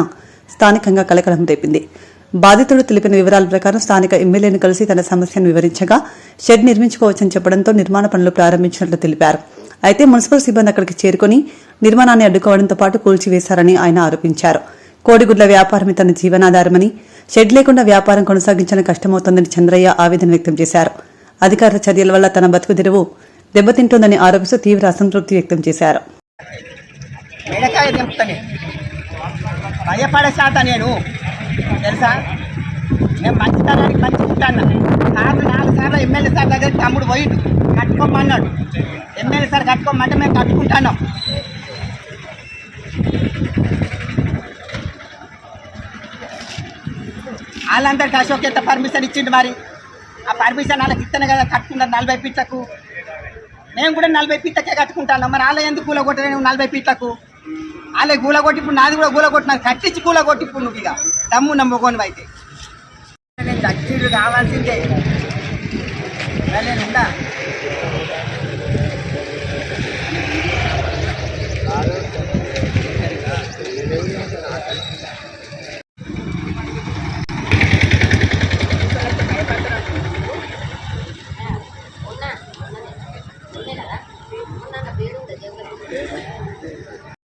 స్థానికంగా కలకలం రేపింది. బాధితుడు తెలిపిన వివరాల ప్రకారం స్థానిక ఎమ్మెల్యేను కలిసి తన సమస్యను వివరించగా షెడ్ నిర్మించుకోవచ్చని చెప్పడంతో నిర్మాణ పనులు ప్రారంభించినట్లు తెలిపారు. అయితే మున్సిపల్ సిబ్బంది అక్కడికి చేరుకుని నిర్మాణాన్ని అడ్డుకోవడంతో పాటు కూల్చివేశారని ఆయన ఆరోపించారు. కోడిగుడ్ల వ్యాపారమే తన జీవనాధారమని, షెడ్ లేకుండా వ్యాపారం కొనసాగించడం కష్టమవుతోందని చంద్రయ్య ఆవేదన వ్యక్తం చేశారు. అధికారుల చర్యల వల్ల తన బతుకు తెరువు దెబ్బతింటోందని ఆరోపిస్తూ తీవ్ర అసంతృప్తి వ్యక్తం చేశారు. భయపడే శాత నేను తెలుసా మేము మంచితనానికి మంచి ఉంటాను. సార్ 4 సార్లు ఎమ్మెల్యే సార్ దగ్గర తమ్ముడు పోయిండు, కట్టుకోమన్నాడు. ఎమ్మెల్యే సార్ కట్టుకోమంటే మేము కట్టుకుంటున్నాం. వాళ్ళందరికీ అశోక్ ఎంత పర్మిషన్ ఇచ్చిండు, మరి ఆ పర్మిషన్ వాళ్ళకి ఇస్తేనే కదా కట్టుకుంటారు 40 ఫీట్లకు. మేము కూడా 40 ఫీట్లకే కట్టుకుంటాను. మరి వాళ్ళ ఎందుకు కూలగొట్టలే నువ్వు 40 ఫీట్లకు? వాళ్ళే కూలగొట్టి ఇప్పుడు నాది కూడా కూలగొట్టి నాకు కట్టించి కూలగొట్టి ఇప్పుడు నువ్వు ఇక దమ్ము నమ్ముకోను అయితే నేను చచ్చిడు కావాల్సిందే. ఉందా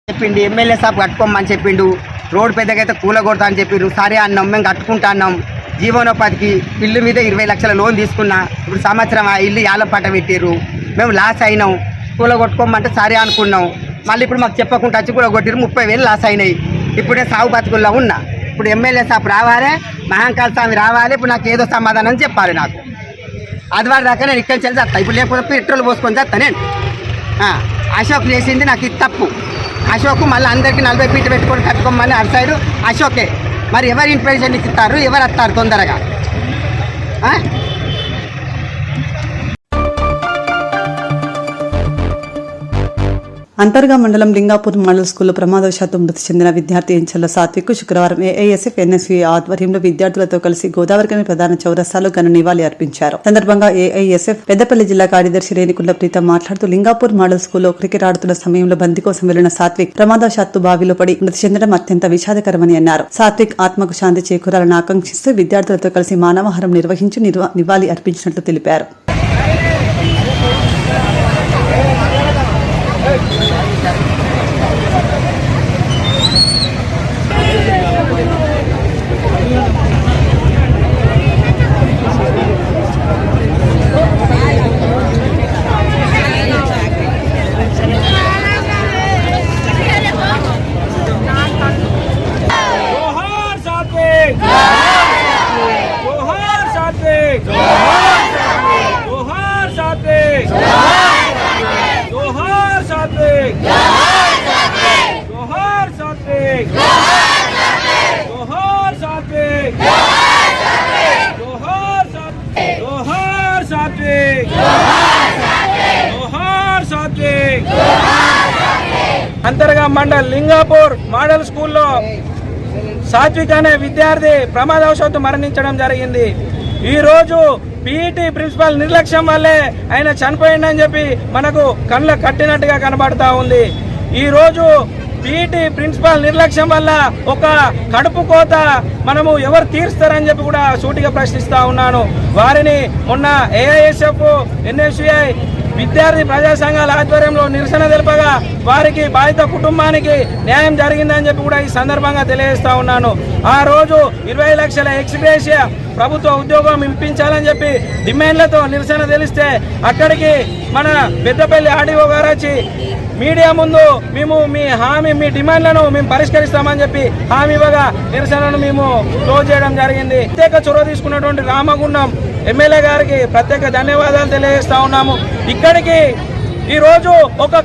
చెప్పిండు, ఎమ్మెల్యే సాబ్ కట్టుకోమని చెప్పిండు. రోడ్డు పెద్దగైతే కూలగొడతా అని చెప్పిండు. సరే అన్నాం, మేము కట్టుకుంటున్నాం. జీవనోపాధికి ఇల్లు మీద 20 లక్షల లోన్ తీసుకున్నా. ఇప్పుడు సంవత్సరం ఆ ఇల్లు యాలం పట్ట పెట్టారు. మేము లాస్ అయినాం. కూలగొట్టుకోమంటే సరే అనుకున్నాం. మళ్ళీ ఇప్పుడు మాకు చెప్పకుండా వచ్చి కూలగొట్టారు. 30,000 లాస్ అయినాయి. ఇప్పుడు నేను సాగు బతుకుల్లో ఉన్నా. ఇప్పుడు ఎమ్మెల్యే సాబ్ రావాలి, మహంకాళ స్వామి రావాలి. ఇప్పుడు నాకు ఏదో సమాధానం చెప్పాలి. నాకు ఆదివారం దాకా నేను ఇక్కడి నుంచి చేస్తా. ఇప్పుడు లేకపోతే పెట్రోల్ పోసుకొని చేస్తా. నేను అశోక్ చేసింది నాకు ఇది తప్పు. అశోక్ మళ్ళీ అందరికీ 40 ఫీట్లు పెట్టుకొని కట్టుకోమని అటు సైడు అశోకే. మరి ఎవరు ఇన్ఫర్మేషన్ ఇస్తారు, ఎవరు వస్తారు తొందరగా? అంతర్గా మండలం లింగాపూర్ మోడల్ స్కూల్లో ప్రమాదవశాత్తు మృతి చెందిన విద్యార్థి ఎంచల్ల సాత్విక్ శుక్రవారం ఏఐఎస్ఎఫ్ ఎన్ఎస్వి ఆధ్వర్యంలో విద్యార్థులతో కలిసి గోదావరికని ప్రధాన చౌరస్తాలో ఘన నివాళి అర్పించారు. సందర్భంగా ఏఐఎస్ఎఫ్ పెద్దపల్లి జిల్లా కార్యదర్శి రేణికుంట ప్రీతం మాట్లాడుతూ లింగాపూర్ మోడల్ స్కూల్లో క్రికెట్ ఆడుతున్న సమయంలో బంతి కోసం వెళ్లిన సాత్విక్ ప్రమాదవశాత్తు బావిలో పడి మృతి చెందడం అత్యంత విషాదకరమని అన్నారు. సాత్విక్ ఆత్మకు శాంతి చేకూరాలని ఆకాంక్షిస్తూ విద్యార్థులతో కలిసి మానవహారం నిర్వహించి నివాళి అర్పించినట్లు తెలిపారు. అంతర్గా మండల్ లింగాపూర్ మోడల్ స్కూల్లో సాత్విక్ అనే విద్యార్థి ప్రమాదవశాత్తు మరణించడం జరిగింది. ఈ రోజు పీఈటీ ప్రిన్సిపల్ నిర్లక్ష్యం వల్లే ఆయన చనిపోయిందని చెప్పి మనకు కళ్ళ కట్టినట్టుగా కనబడతా ఉంది. ఈ రోజు పీఈటీ ప్రిన్సిపల్ నిర్లక్ష్యం వల్ల ఒక కడుపు కోత మనము ఎవరు తీరుస్తారని చెప్పి కూడా సూటిగా ప్రశ్నిస్తా ఉన్నాను. వారిని మొన్న ఏఐఎస్ఎఫ్ ఎన్ఎస్యుఐ విద్యార్థి ప్రజా సంఘాల ఆధ్వర్యంలో నిరసన తెలుపగా వారికి బాధిత కుటుంబానికి న్యాయం జరిగిందని చెప్పి కూడా ఈ సందర్భంగా తెలియజేస్తా ఉన్నాను. ఆ రోజు 20 లక్షల ఎక్స్గ్రేషియా ప్రభుత్వ ఉద్యోగం ఇప్పించాలని చెప్పి డిమాండ్లతో నిరసన తెలిస్తే అక్కడికి మన పెద్దపల్లి ఆర్డీఓ గారు వచ్చి మీడియా ముందు మేము మీ డిమాండ్లను మేము పరిష్కరిస్తామని చెప్పి హామీ ఇవ్వగా నిరసనను మేము క్లోజ్ చేయడం జరిగింది. ప్రత్యేక చొరవ తీసుకున్నటువంటి రామగుండం ఎమ్మెల్యే గారికి ప్రత్యేక ధన్యవాదాలు తెలియజేస్తా ఉన్నాము. ఇక్కడికి ఈ రోజు ఒక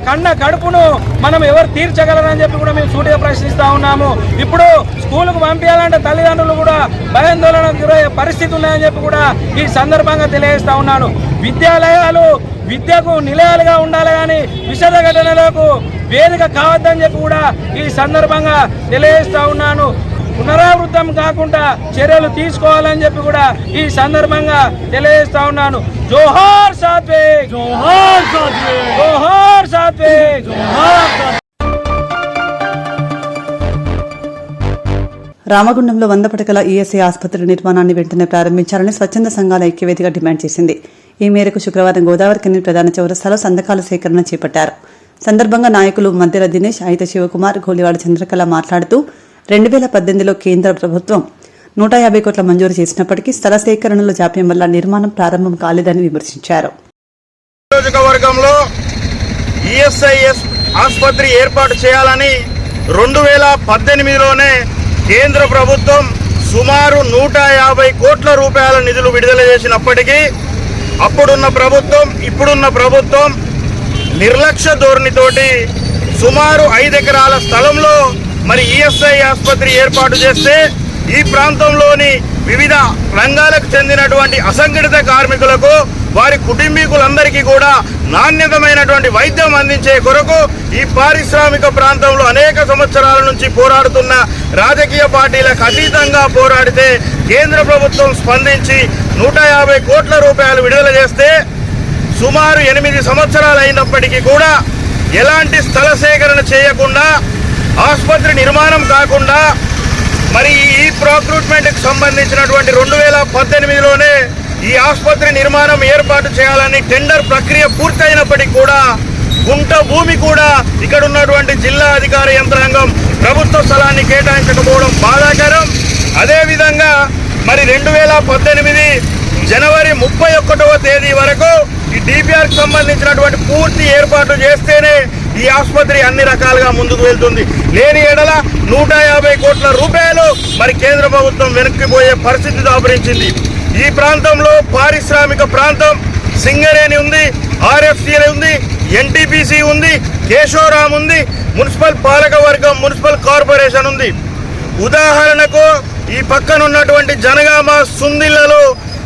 కడుపును మనం ఎవరు తీర్చగలరని చెప్పి కూడా మేము సూటిగా ప్రశ్నిస్తా ఉన్నాము. ఇప్పుడు స్కూలుకు పంపించాలంటే తల్లిదండ్రులు కూడా భయాందోళనకు గురయ్యే పరిస్థితి ఉన్నాయని చెప్పి కూడా ఈ సందర్భంగా తెలియజేస్తా ఉన్నాను. విద్యాలయాలు విద్యకు నిలయాలుగా ఉండాలి కానీ విషాద ఘటనలకు వేదిక కావద్దని చెప్పి కూడా ఈ సందర్భంగా తెలియజేస్తా ఉన్నాను. పునరావృతం కాకుండా చర్యలు తీసుకోవాలని చెప్పి కూడా ఈ సందర్భంగా తెలియజేస్తా ఉన్నాను. జోహార్ సాత్విక్, జోహార్ సాత్విక్, జోహార్ సాత్విక్, జోహార్. రామగుండంలో 100 పడకల ఈఎస్ఐ ఆసుపత్రి నిర్మాణాన్ని వెంటనే ప్రారంభించాలని స్వచ్ఛంద సంఘాల ఐక్యవేదిక డిమాండ్ చేసింది. ఈ మేరకు శుక్రవారం గోదావరికని ప్రధాన చౌరస్తాలో సంతకాల సేకరణ చేపట్టారు. సందర్భంగా నాయకులు మధ్యల దినేష్, అయిత శివకుమార్, గోలివాడ చంద్రకళ మాట్లాడుతూ 2018లో కేంద్ర ప్రభుత్వం 150 కోట్ల మంజూరు చేసినప్పటికీ స్థల సేకరణలో జాప్యం వల్ల నిర్మాణం ప్రారంభం కాలేదని విమర్శించారు. నియోజకవర్గంలో ఈఎస్ఐఎస్ ఆసుపత్రి ఏర్పాటు చేయాలని 2018లోనే కేంద్ర ప్రభుత్వం సుమారు 150 కోట్ల రూపాయల నిధులు విడుదల చేసినప్పటికీ అప్పుడున్న ప్రభుత్వం ఇప్పుడున్న ప్రభుత్వం నిర్లక్ష్య ధోరణితోటి సుమారు 5 ఎకరాల స్థలంలో మరి ఈఎస్ఐ ఆసుపత్రి ఏర్పాటు చేస్తే ఈ ప్రాంతంలోని వివిధ రంగాలకు చెందినటువంటి అసంఘటిత కార్మికులకు వారి కుటుంబీకులందరికీ కూడా నాణ్యతమైనటువంటి వైద్యం అందించే కొరకు ఈ పారిశ్రామిక ప్రాంతంలో అనేక సంవత్సరాల నుంచి పోరాడుతున్న రాజకీయ పార్టీలకు అతీతంగా పోరాడితే కేంద్ర ప్రభుత్వం స్పందించి 150 కోట్ల రూపాయలు విడుదల చేస్తే సుమారు 8 సంవత్సరాలు అయినప్పటికీ కూడా ఎలాంటి స్థల సేకరణ చేయకుండా ఆసుపత్రి నిర్మాణం కాకుండా మరి ఈ ప్రొక్రూట్మెంట్కి సంబంధించినటువంటి 2018లోనే ఈ ఆసుపత్రి నిర్మాణం ఏర్పాటు చేయాలని టెండర్ ప్రక్రియ పూర్తయినప్పటికీ కూడా గుంట భూమి కూడా ఇక్కడ ఉన్నటువంటి జిల్లా అధికార యంత్రాంగం ప్రభుత్వ స్థలాన్ని కేటాయించకపోవడం బాధాకరం. అదేవిధంగా మరి 2018 జనవరి 31వ తేదీ వరకు ఈ డిపిఆర్కి సంబంధించినటువంటి పూర్తి ఏర్పాట్లు చేస్తేనే ఈ ఆసుపత్రి అన్ని రకాలుగా ముందుకు వెళ్తుంది. లేని ఎడల 150 కోట్ల రూపాయలు మరి కేంద్ర ప్రభుత్వం వెనక్కిపోయే పరిస్థితి దాపురించింది. ఈ ప్రాంతంలో పారిశ్రామిక ప్రాంతం సింగరేణి ఉంది, ఆర్ఎఫ్సిఎల్ ఉంది, ఎన్టీపీసీ ఉంది, కేశవరామ్ ఉంది, మున్సిపల్ పాలక వర్గం మున్సిపల్ కార్పొరేషన్ ఉంది. ఉదాహరణకు ఈ పక్కన ఉన్నటువంటి జనగామ సుందిళ్లలో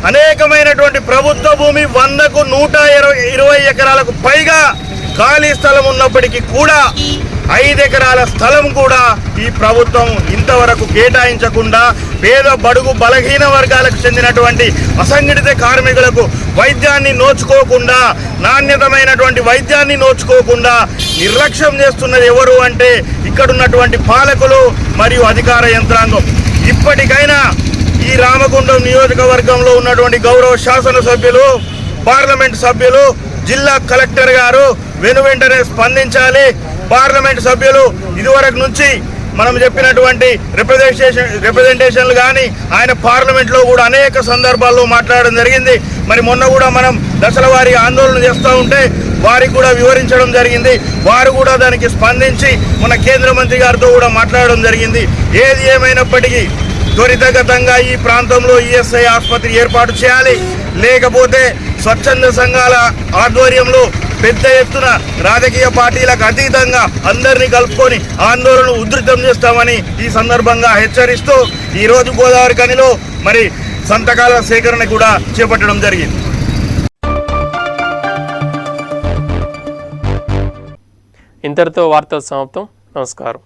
అనేకమైనటువంటి ప్రభుత్వ భూమి 100కు 120 ఎకరాలకు పైగా ఖాళీ స్థలం ఉన్నప్పటికీ కూడా 5 ఎకరాల స్థలం కూడా ఈ ప్రభుత్వం ఇంతవరకు కేటాయించకుండా పేద బడుగు బలహీన వర్గాలకు చెందినటువంటి అసంఘటిత కార్మికులకు వైద్యాన్ని నోచుకోకుండా నాణ్యతమైనటువంటి వైద్యాన్ని నోచుకోకుండా నిర్లక్ష్యం చేస్తున్నది ఎవరు అంటే ఇక్కడున్నటువంటి పాలకులు మరియు అధికార యంత్రాంగం. ఇప్పటికైనా ఈ రామగుండం నియోజకవర్గంలో ఉన్నటువంటి గౌరవ శాసనసభ్యులు, పార్లమెంట్ సభ్యులు, జిల్లా కలెక్టర్ గారు వెనువెంటనే స్పందించాలి. పార్లమెంట్ సభ్యులు ఇదివరకు నుంచి మనం చెప్పినటువంటి రిప్రజెంటేషన్లు కానీ ఆయన పార్లమెంట్లో కూడా అనేక సందర్భాల్లో మాట్లాడడం జరిగింది. మరి మొన్న కూడా మనం దశల వారీ ఆందోళన చేస్తూ ఉంటే వారికి కూడా వివరించడం జరిగింది. వారు కూడా దానికి స్పందించి మన కేంద్ర మంత్రి గారితో కూడా మాట్లాడడం జరిగింది. ఏది ఏమైనప్పటికీ త్వరితగతంగా ఈ ప్రాంతంలో ఈఎస్ఐ ఆసుపత్రి ఏర్పాటు చేయాలి. లేకపోతే స్వచ్ఛంద సంఘాల ఆధ్వర్యంలో పెద్ద ఎత్తున రాజకీయ పార్టీలకు అతీతంగా అందరినీ కలుపుకొని ఆందోళన ఉధృతం చేస్తామని ఈ సందర్భంగా హెచ్చరిస్తూ ఈరోజు గోదావరి ఖనిలో మరి సంతకాల సేకరణ కూడా చేపట్టడం జరిగింది. ఇంతటితో వార్తలు సమాప్తం. నమస్కారం.